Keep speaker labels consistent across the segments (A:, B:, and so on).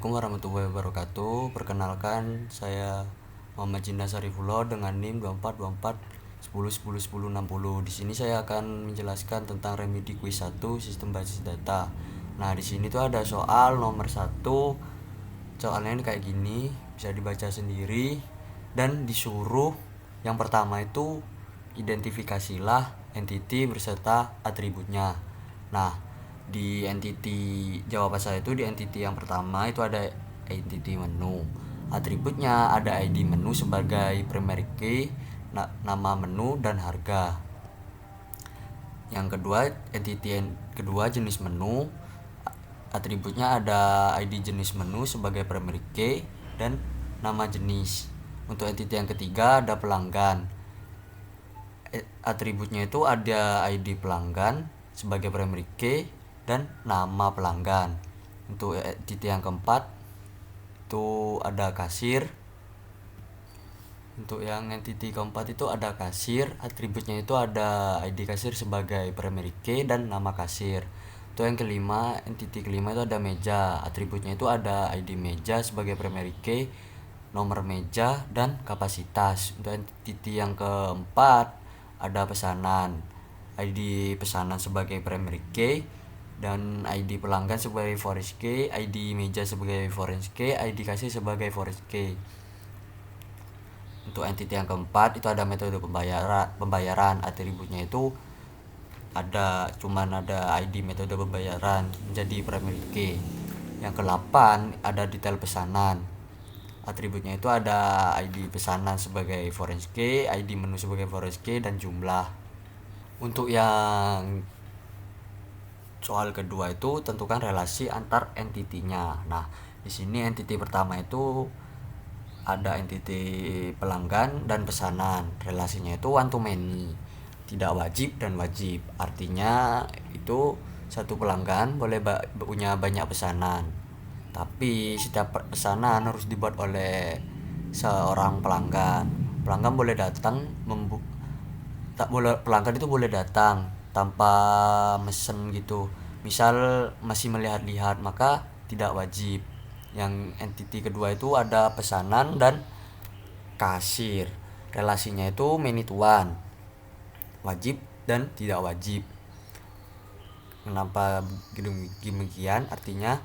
A: Assalamualaikum warahmatullahi wabarakatuh. Perkenalkan, saya Muhammad Jinda Sarifullah dengan NIM 2424 10 10 10 60. Di sini saya akan menjelaskan tentang remedi kuis 1 sistem basis data. Nah, di sini tuh ada soal nomor 1. Soalnya ini kayak gini, bisa dibaca sendiri dan disuruh yang pertama itu identifikasilah entity berserta atributnya. Nah, di entity jawaban saya itu di entity yang pertama itu ada entity menu. Atributnya ada ID menu sebagai primary key, nama menu dan harga. Yang kedua, entity kedua jenis menu. Atributnya ada ID jenis menu sebagai primary key dan nama jenis. Untuk entity yang ketiga ada pelanggan. Atributnya itu ada ID pelanggan sebagai primary key dan nama pelanggan. Untuk entity yang keempat itu ada kasir. Untuk yang entity keempat itu ada kasir, atributnya itu ada ID kasir sebagai primary key dan nama kasir. Untuk yang kelima, entity kelima itu ada meja, atributnya itu ada ID meja sebagai primary key, nomor meja dan kapasitas. Untuk entity yang keempat ada pesanan, ID pesanan sebagai primary key dan ID pelanggan sebagai forest key, ID meja sebagai forest key, ID kasir sebagai forest key. Untuk entity yang keempat itu ada metode pembayaran, atributnya itu cuman ada ID metode pembayaran menjadi primary key. Yang ke-8 ada detail pesanan, atributnya itu ada ID pesanan sebagai foreign key, ID menu sebagai foreign key dan jumlah. Untuk yang soal kedua itu tentukan relasi antar entity-nya. Nah, di sini entity pertama itu ada entity pelanggan dan pesanan. Relasinya itu one to many, tidak wajib dan wajib. Artinya itu satu pelanggan boleh punya banyak pesanan, tapi setiap pesanan harus dibuat oleh seorang pelanggan. Pelanggan boleh datang pelanggan itu boleh datang tanpa mesen gitu. Misal masih melihat-lihat, maka tidak wajib. Yang entity kedua itu ada pesanan dan kasir. Relasinya itu many to one, wajib dan tidak wajib. Kenapa demikian? Artinya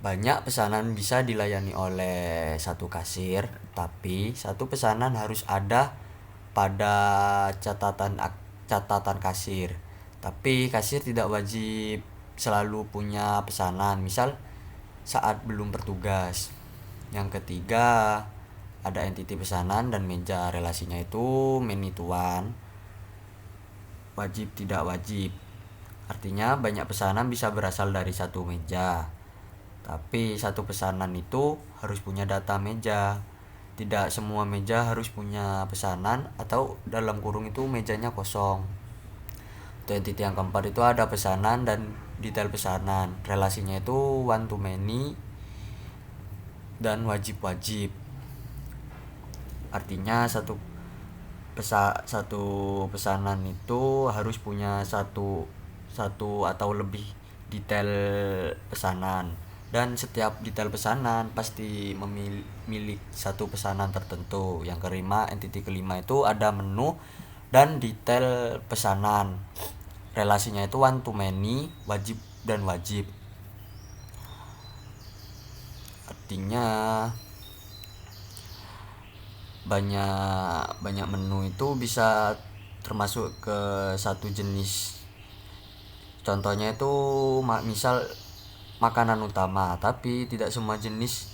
A: banyak pesanan bisa dilayani oleh satu kasir, tapi satu pesanan harus ada pada catatan kasir. Tapi kasir tidak wajib selalu punya pesanan, misal saat belum bertugas. Yang ketiga ada entity pesanan dan meja, relasinya itu many to one, wajib tidak wajib. Artinya banyak pesanan bisa berasal dari satu meja, tapi satu pesanan itu harus punya data meja. Tidak semua meja harus punya pesanan atau dalam kurung itu mejanya kosong. Untuk entity yang keempat itu ada pesanan dan detail pesanan, relasinya itu one to many dan wajib-wajib. Artinya satu pesanan itu harus punya satu atau lebih detail pesanan, dan setiap detail pesanan pasti memiliki satu pesanan tertentu. Yang kelima, entity kelima itu ada menu dan detail pesanan, relasinya itu one to many, wajib dan wajib. Artinya banyak menu itu bisa termasuk ke satu jenis. Contohnya itu misal makanan utama, tapi tidak semua jenis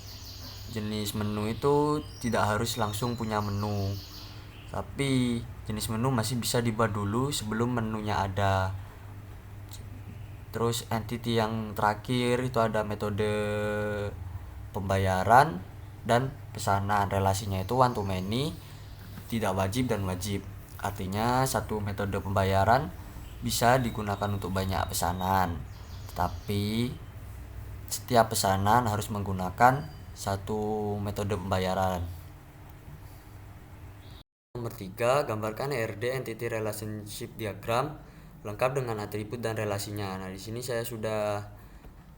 A: menu itu tidak harus langsung punya menu, tapi jenis menu masih bisa dibuat dulu sebelum menunya ada. Terus entity yang terakhir itu ada metode pembayaran dan pesanan, relasinya itu one to many, tidak wajib dan wajib. Artinya satu metode pembayaran bisa digunakan untuk banyak pesanan, tetapi setiap pesanan harus menggunakan satu metode pembayaran. Nomor 3, gambarkan ERD entity relationship diagram lengkap dengan atribut dan relasinya. Nah, di sini saya sudah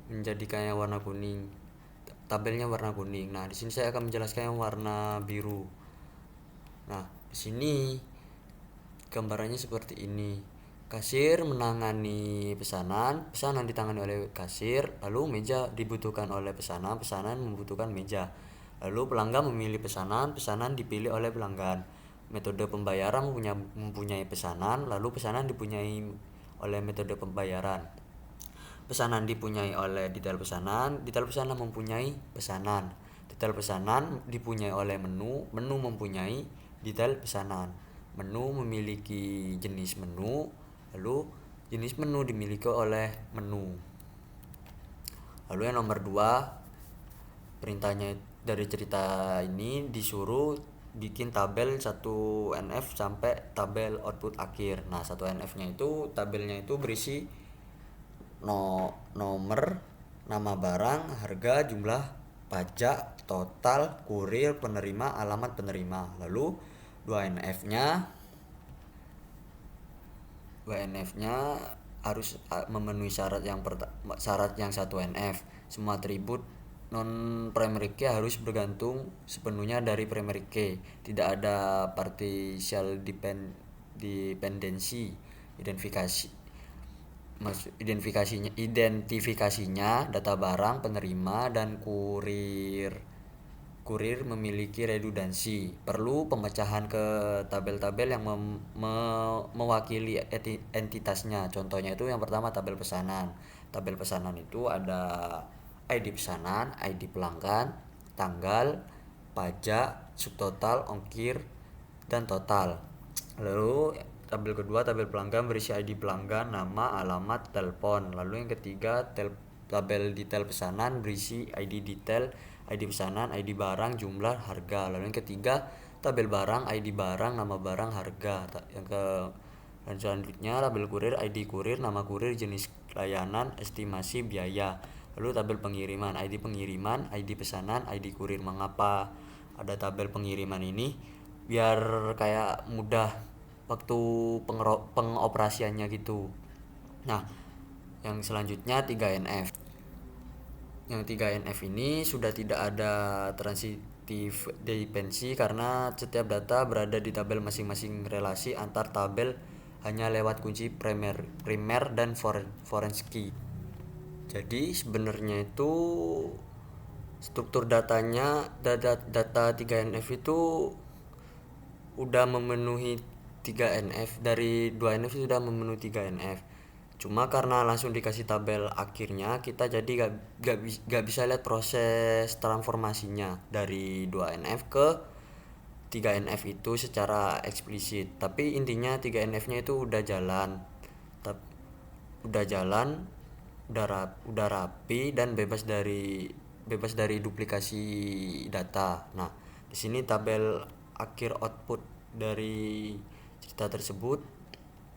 A: menjadikannya warna kuning. tabelnya warna kuning. Nah, di sini saya akan menjelaskan yang warna biru. Nah, di sini gambarannya seperti ini. Kasir menangani pesanan, pesanan ditangani oleh kasir, lalu meja dibutuhkan oleh pesanan, pesanan membutuhkan meja. Lalu pelanggan memilih pesanan, pesanan dipilih oleh pelanggan. Metode pembayaran mempunyai pesanan, lalu pesanan dipunyai oleh metode pembayaran. Pesanan dipunyai oleh detail pesanan mempunyai pesanan. Detail pesanan dipunyai oleh menu, menu mempunyai detail pesanan. Menu memiliki jenis menu, lalu jenis menu dimiliki oleh menu. Lalu yang nomor 2, perintahnya dari cerita ini disuruh bikin tabel 1NF sampai tabel output akhir. Nah, 1NF-nya itu tabelnya itu berisi nomor, nama barang, harga, jumlah, pajak, total, kurir, penerima, alamat penerima. Lalu 2NF-nya harus memenuhi syarat yang 1NF. Semua atribut non primary key harus bergantung sepenuhnya dari primary key. Tidak ada partial dependency. Identifikasinya data barang, penerima, dan kurir memiliki redundansi. Perlu pemecahan ke tabel-tabel yang mewakili entitasnya. Contohnya itu yang pertama tabel pesanan. Tabel pesanan itu ada ID pesanan, ID pelanggan, tanggal, pajak, subtotal, ongkir, dan total. Lalu tabel kedua, tabel pelanggan berisi ID pelanggan, nama, alamat, telepon. Lalu yang ketiga, tabel detail pesanan berisi ID detail, ID pesanan, ID barang, jumlah, harga. Lalu yang ketiga, tabel barang, ID barang, nama barang, harga. Dan selanjutnya tabel kurir, ID kurir, nama kurir, jenis layanan, estimasi biaya. Lalu tabel pengiriman, ID pesanan, ID kurir. Mengapa ada tabel pengiriman ini? Biar kayak mudah waktu pengoperasiannya gitu. Nah, yang selanjutnya 3NF. Yang 3NF ini sudah tidak ada transitive dependency karena setiap data berada di tabel masing-masing. Relasi antar tabel hanya lewat kunci primer dan foreign key. Jadi sebenarnya itu struktur data 3NF itu udah memenuhi 3NF. Dari 2NF sudah memenuhi 3NF. Cuma karena langsung dikasih tabel akhirnya, kita jadi gak bisa lihat proses transformasinya dari 2NF ke 3NF itu secara eksplisit. Tapi intinya 3NF-nya itu udah jalan. Udah rapi dan bebas dari duplikasi data. Nah, di sini tabel akhir output dari cerita tersebut.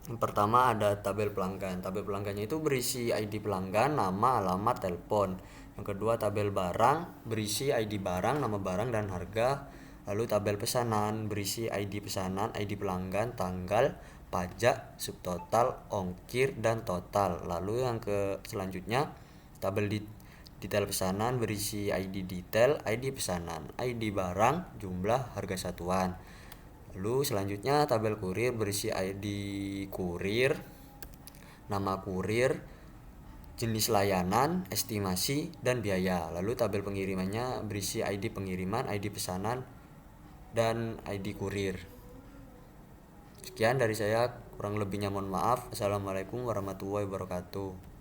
A: Yang pertama ada tabel pelanggan. Tabel pelanggannya itu berisi ID pelanggan, nama, alamat, telepon. Yang kedua tabel barang berisi ID barang, nama barang, dan harga. Lalu tabel pesanan berisi ID pesanan, ID pelanggan, tanggal, pajak, subtotal, ongkir, dan total. Lalu yang selanjutnya tabel detail pesanan berisi ID detail, ID pesanan, ID barang, jumlah, harga satuan. Lalu selanjutnya tabel kurir berisi ID kurir, nama kurir, jenis layanan, estimasi, dan biaya. Lalu tabel pengirimannya berisi ID pengiriman, ID pesanan, dan ID kurir. Sekian dari saya, kurang lebihnya mohon maaf. Assalamualaikum warahmatullahi wabarakatuh.